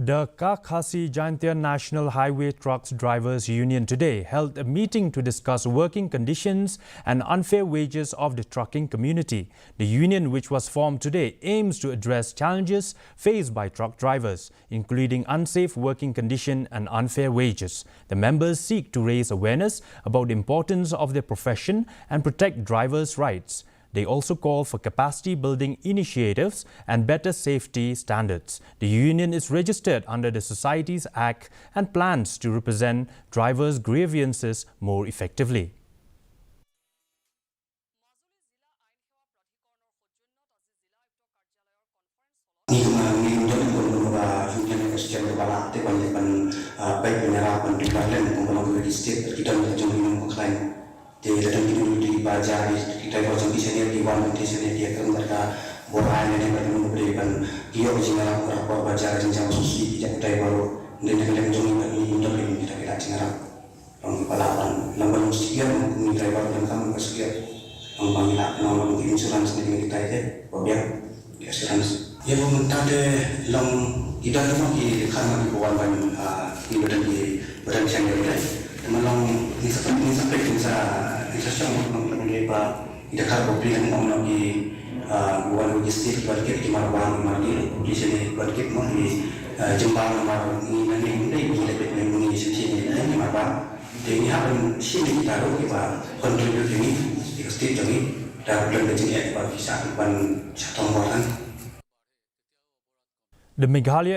The Khasi Jaintia National Highway Trucks Drivers Union today held a meeting to discuss working conditions and unfair wages of the trucking community. The union, which was formed today, aims to address challenges faced by truck drivers, including unsafe working conditions and unfair wages. The members seek to raise awareness about the importance of their profession and protect drivers' rights. They also call for capacity-building initiatives and better safety standards. The union is registered under the Societies Act and plans to represent drivers' grievances more effectively. Jadi dalam hidup di bajar kita kalau di sini di wan di sini dia kan mereka borai yang mereka memberikan dia original berapa bajar jenjang susi yang kita baru dan dalam jumlah ini untuk kita kita cengarap orang pelawan lamban sekian ini driver dan kamu sekian orang panggil orang insurans ini kita itu biar insurans ya pun tadi long kita memang di karena di bawah ban di badan sendiri Malang ni seperti bisa sesuatu yang mengenai ida kalau beli dengan orang di buat logistik balik di Marwang di sini balik mau di jembatan Marwang ini nanti kita lebih sini di Marwang jadi apa sini kita tahu kita kontribusi ini di sini jadi dah belum jadi bisa ban satu orang. The Meghalaya